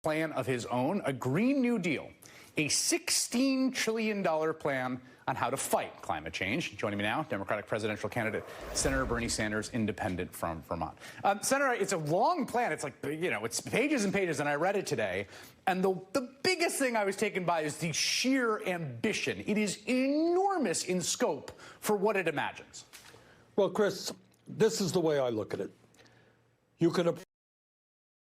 plan of his own, a Green New Deal, a $16 trillion plan on how to fight climate change. Joining me now, Democratic presidential candidate, Senator Bernie Sanders, independent from Vermont. Senator, it's a long plan. It's like, it's pages and pages, and I read it today. And the biggest thing I was taken by is the sheer ambition. It is enormous in scope for what it imagines. Well, Chris, this is the way I look at it. You can approach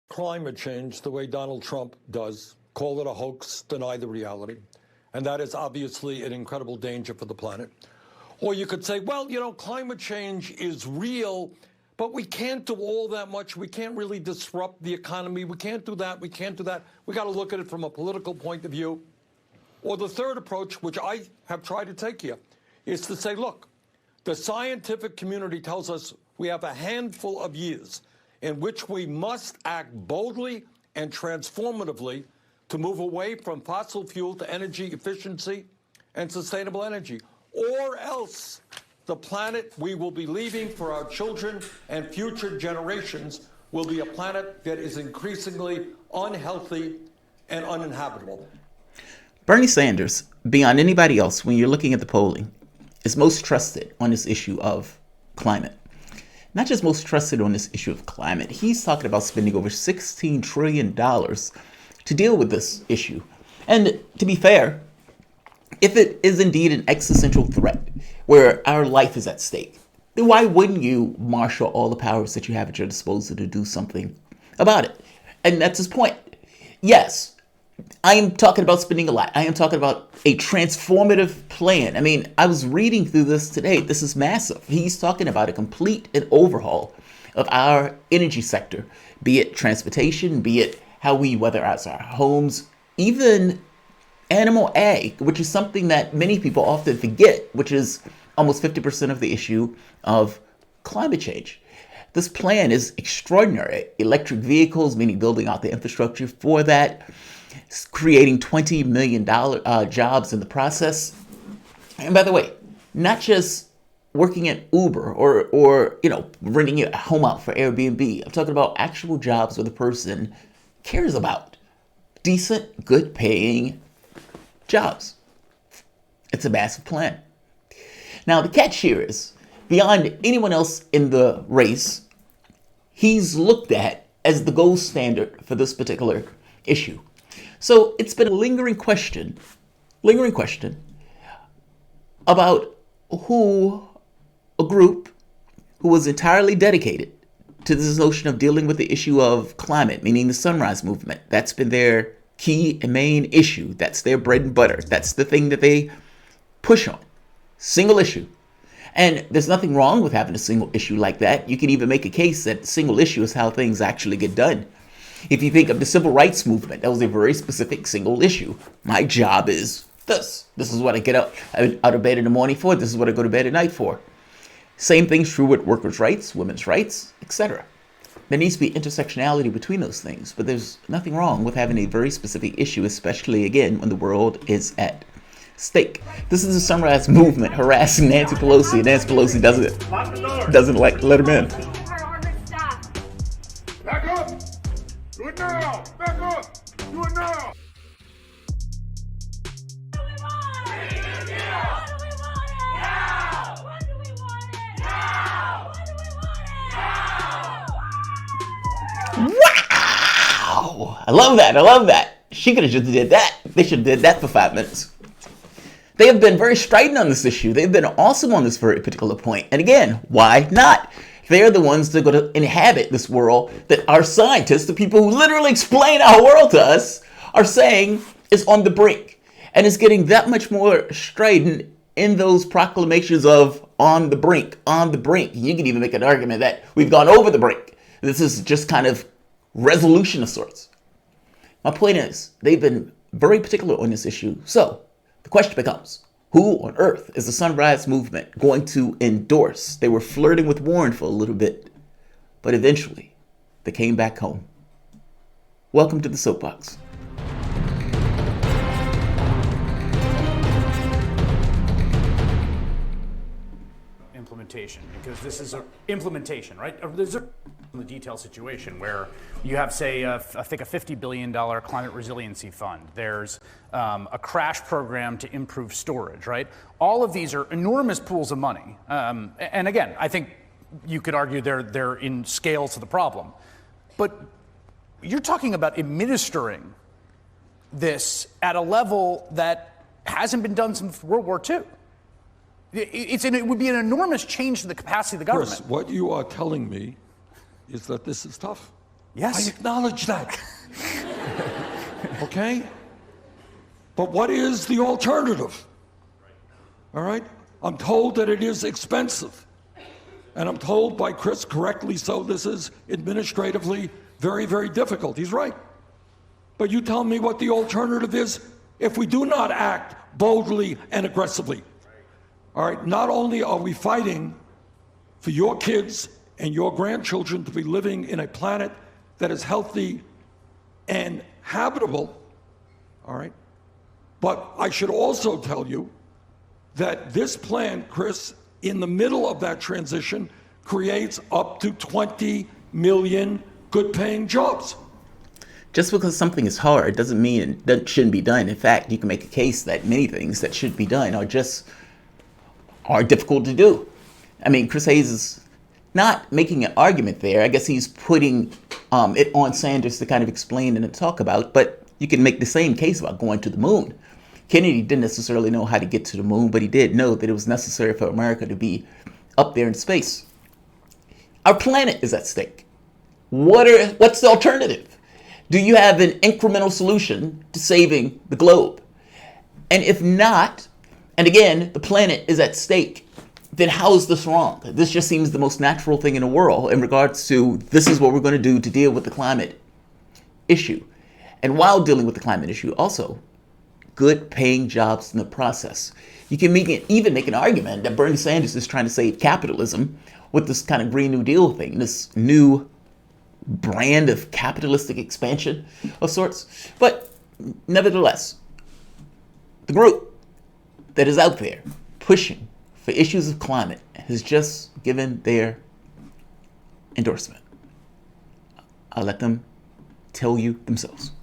climate change the way Donald Trump does, call it a hoax, deny the reality. And that is obviously an incredible danger for the planet. Or you could say, well, climate change is real, but we can't do all that much. We can't really disrupt the economy. We can't do that. We can't do that. We got to look at it from a political point of view. Or the third approach, which I have tried to take here, is to say, look, the scientific community tells us we have a handful of years in which we must act boldly and transformatively to move away from fossil fuel to energy efficiency and sustainable energy. Or else the planet we will be leaving for our children and future generations will be a planet that is increasingly unhealthy and uninhabitable. Bernie Sanders, beyond anybody else, when you're looking at the polling, is most trusted on this issue of climate. Not just most trusted on this issue of climate, he's talking about spending over $16 trillion to deal with this issue. And to be fair, if it is indeed an existential threat where our life is at stake, then why wouldn't you marshal all the powers that you have at your disposal to do something about it? And that's his point. Yes, I am talking about spending a lot. I am talking about a transformative plan. I mean, I was reading through this today. This is massive. He's talking about a complete and overhaul of our energy sector, be it transportation, be it how we weatherize our homes, even animal ag, which is something that many people often forget, which is almost 50% of the issue of climate change. This plan is extraordinary. Electric vehicles, meaning building out the infrastructure for that, creating $20 million jobs in the process. And by the way, not just working at Uber or renting your home out for Airbnb. I'm talking about actual jobs where the person cares about decent, good paying jobs. It's a massive plan. Now, the catch here is, beyond anyone else in the race, he's looked at as the gold standard for this particular issue. So it's been a lingering question about a group who was entirely dedicated to this notion of dealing with the issue of climate, meaning the Sunrise Movement. That's been their key and main issue. That's their bread and butter. That's the thing that they push on. Single issue. And there's nothing wrong with having a single issue like that. You can even make a case that the single issue is how things actually get done. If you think of the civil rights movement, that was a very specific single issue. My job is this. This is what I get out of bed in the morning for. This is what I go to bed at night for. Same thing's true with workers' rights, women's rights, etc. There needs to be intersectionality between those things, but there's nothing wrong with having a very specific issue, especially, again, when the world is at stake. This is the Sunrise Movement harassing Nancy Pelosi, and Nancy Pelosi doesn't let him in. Back up! Do it now! Back up! Do it now! Wow! I love that. She could have just did that. They should have did that for 5 minutes. They have been very strident on this issue. They've been awesome on this very particular point. And again, why not? They're the ones that are going to inhabit this world that our scientists, the people who literally explain our world to us, are saying is on the brink. And it's getting that much more strident in those proclamations of on the brink, on the brink. You can even make an argument that we've gone over the brink. This is just kind of resolution of sorts. My point is, they've been very particular on this issue. So the question becomes, who on earth is the Sunrise Movement going to endorse? They were flirting with Warren for a little bit, but eventually they came back home. Welcome to the soapbox. Implementation, because this is implementation, right? There's the detail situation where you have, say, I think a $50 billion climate resiliency fund. There's a crash program to improve storage, right? All of these are enormous pools of money. And again, I think you could argue they're in scale to the problem. But you're talking about administering this at a level that hasn't been done since World War II. It would be an enormous change to the capacity of the government. Chris, what you are telling me is that this is tough. Yes. I acknowledge that. Okay? But what is the alternative? All right? I'm told that it is expensive. And I'm told by Chris, correctly so, this is administratively very, very difficult. He's right. But you tell me what the alternative is if we do not act boldly and aggressively. All right, not only are we fighting for your kids and your grandchildren to be living in a planet that is healthy and habitable, all right, but I should also tell you that this plan, Chris, in the middle of that transition, creates up to 20 million good-paying jobs. Just because something is hard doesn't mean that shouldn't be done. In fact, you can make a case that many things that should be done are difficult to do. I mean, Chris Hayes is not making an argument there. I guess he's putting it on Sanders to kind of explain and talk about, but you can make the same case about going to the moon. Kennedy didn't necessarily know how to get to the moon, but he did know that it was necessary for America to be up there in space. Our planet is at stake. What's the alternative? Do you have an incremental solution to saving the globe? And if not, and again, the planet is at stake, then how is this wrong? This just seems the most natural thing in the world in regards to this is what we're going to do to deal with the climate issue. And while dealing with the climate issue, also good paying jobs in the process. You can even make an argument that Bernie Sanders is trying to save capitalism with this kind of Green New Deal thing, this new brand of capitalistic expansion of sorts. But nevertheless, the group that is out there pushing for issues of climate has just given their endorsement. I'll let them tell you themselves.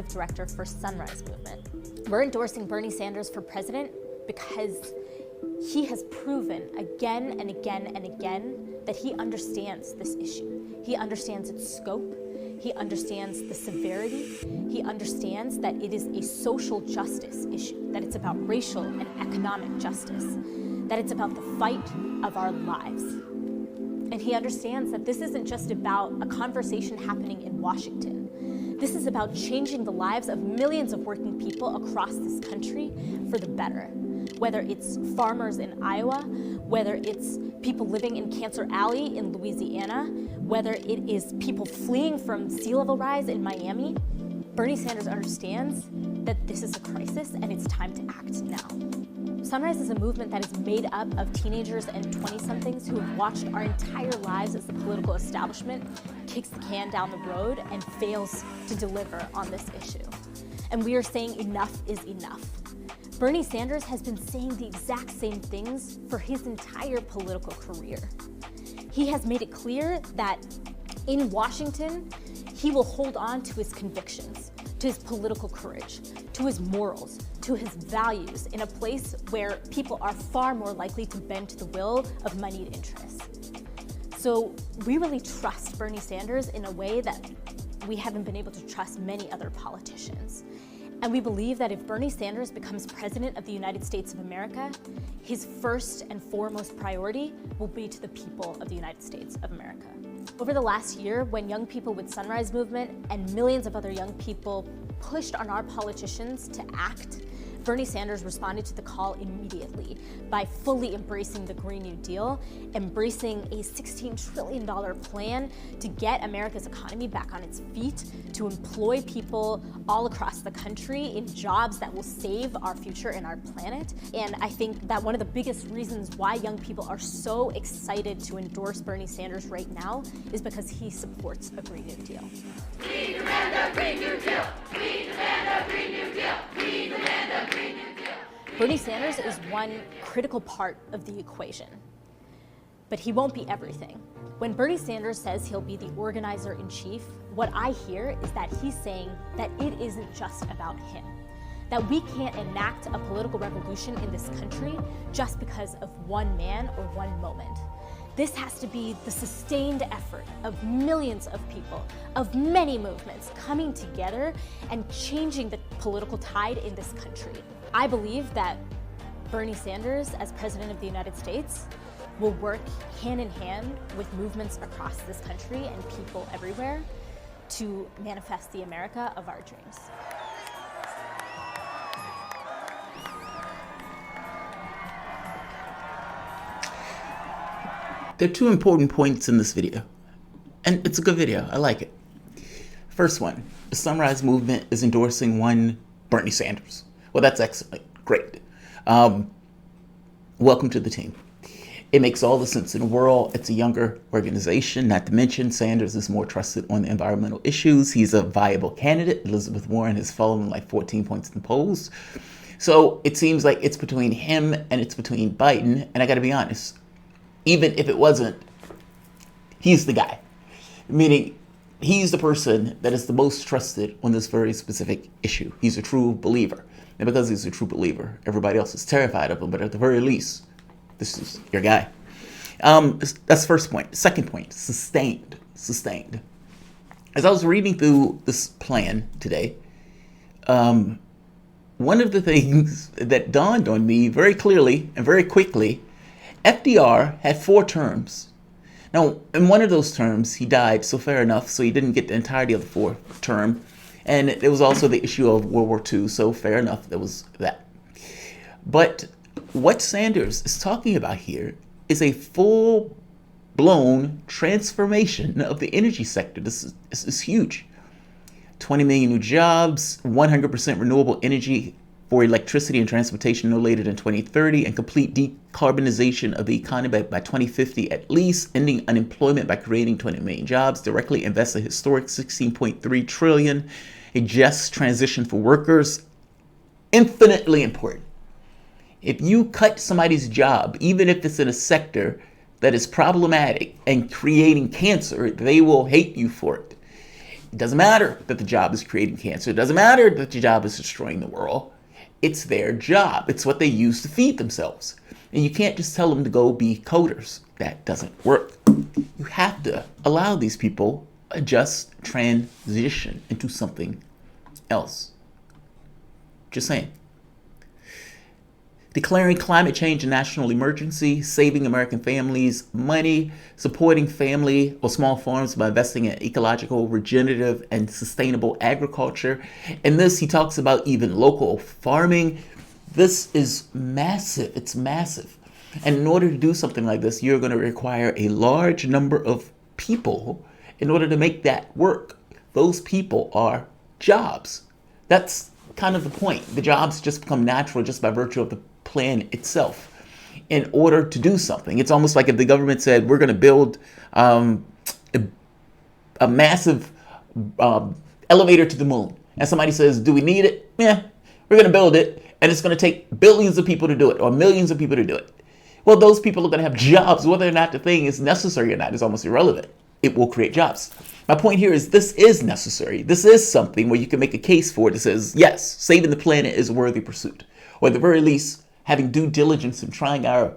Director for Sunrise Movement. We're endorsing Bernie Sanders for president because he has proven again and again and again that he understands this issue. He understands its scope. He understands the severity. He understands that it is a social justice issue, that it's about racial and economic justice, that it's about the fight of our lives. And he understands that this isn't just about a conversation happening in Washington. This is about changing the lives of millions of working people across this country for the better. Whether it's farmers in Iowa, whether it's people living in Cancer Alley in Louisiana, whether it is people fleeing from sea level rise in Miami, Bernie Sanders understands that this is a crisis and it's time to act now. Sunrise is a movement that is made up of teenagers and 20-somethings who have watched our entire lives as the political establishment kicks the can down the road and fails to deliver on this issue. And we are saying enough is enough. Bernie Sanders has been saying the exact same things for his entire political career. He has made it clear that in Washington, he will hold on to his convictions, to his political courage, to his morals, to his values in a place where people are far more likely to bend to the will of moneyed interests. So we really trust Bernie Sanders in a way that we haven't been able to trust many other politicians. And we believe that if Bernie Sanders becomes president of the United States of America, his first and foremost priority will be to the people of the United States of America. Over the last year, when young people with Sunrise Movement and millions of other young people pushed on our politicians to act, Bernie Sanders responded to the call immediately by fully embracing the Green New Deal, embracing a $16 trillion plan to get America's economy back on its feet, to employ people all across the country in jobs that will save our future and our planet. And I think that one of the biggest reasons why young people are so excited to endorse Bernie Sanders right now is because he supports a Green New Deal. We demand a Green New Deal! We demand a Green New Deal! We demand a Green New Deal! Bernie Sanders is one critical part of the equation, but he won't be everything. When Bernie Sanders says he'll be the organizer in chief, what I hear is that he's saying that it isn't just about him, that we can't enact a political revolution in this country just because of one man or one moment. This has to be the sustained effort of millions of people, of many movements coming together and changing the political tide in this country. I believe that Bernie Sanders, as President of the United States, will work hand in hand with movements across this country and people everywhere to manifest the America of our dreams. There are two important points in this video, and it's a good video. I like it. First one, the Sunrise Movement is endorsing one Bernie Sanders. Well, that's excellent. Great. Welcome to the team. It makes all the sense in the world. It's a younger organization. Not to mention, Sanders is more trusted on the environmental issues. He's a viable candidate. Elizabeth Warren has fallen like 14 points in the polls. So it seems like it's between him and it's between Biden. And I got to be honest, even if it wasn't, he's the guy. Meaning, he's the person that is the most trusted on this very specific issue. He's a true believer. And because he's a true believer, everybody else is terrified of him. But at the very least, this is your guy. That's the first point. Second point, sustained. Sustained. As I was reading through this plan today, one of the things that dawned on me very clearly and very quickly, FDR had 4 terms. Now, in one of those terms, he died, so fair enough, so he didn't get the entirety of the 4th term. And there was also the issue of World War II, so fair enough, there was that. But what Sanders is talking about here is a full-blown transformation of the energy sector. This is huge. 20 million new jobs, 100% renewable energy for electricity and transportation no later than 2030, and complete decarbonization of the economy by 2050 at least, ending unemployment by creating 20 million jobs, directly invest a historic $16.3 trillion, a just transition for workers, infinitely important. If you cut somebody's job, even if it's in a sector that is problematic and creating cancer, they will hate you for it. It doesn't matter that the job is creating cancer. It doesn't matter that the job is destroying the world. It's their job. It's what they use to feed themselves. And you can't just tell them to go be coders. That doesn't work. You have to allow these people a just transition into something else. Just saying. Declaring climate change a national emergency, saving American families money, supporting family or small farms by investing in ecological, regenerative, and sustainable agriculture. And this, he talks about even local farming. This is massive. It's massive. And in order to do something like this, you're going to require a large number of people in order to make that work. Those people are jobs. That's kind of the point. The jobs just become natural just by virtue of the plan itself. In order to do something, it's almost like if the government said, we're going to build a massive elevator to the moon. And somebody says, do we need it? Yeah, we're going to build it. And it's going to take billions of people to do it, or millions of people to do it. Well, those people are going to have jobs. Whether or not the thing is necessary or not is almost irrelevant. It will create jobs. My point here is this is necessary. This is something where you can make a case for it that says, yes, saving the planet is a worthy pursuit. Or at the very least, having due diligence and trying our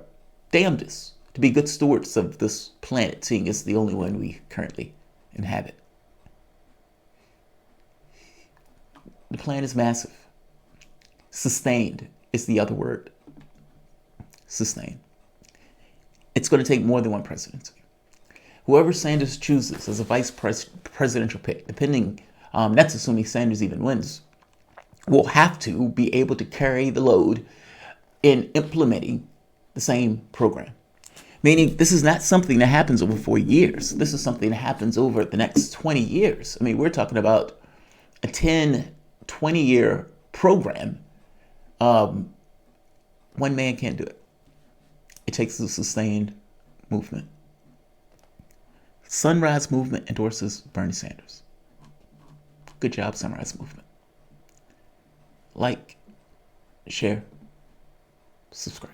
damnedest to be good stewards of this planet, seeing it's the only one we currently inhabit. The plan is massive. Sustained is the other word. Sustained. It's going to take more than one presidency. Whoever Sanders chooses as a vice presidential pick, depending, that's assuming Sanders even wins, will have to be able to carry the load in implementing the same program. Meaning this is not something that happens over 4 years. This is something that happens over the next 20 years. I mean, we're talking about a 10, 20-year program. One man can't do it. It takes a sustained movement. Sunrise Movement endorses Bernie Sanders. Good job, Sunrise Movement. Like, share, subscribe.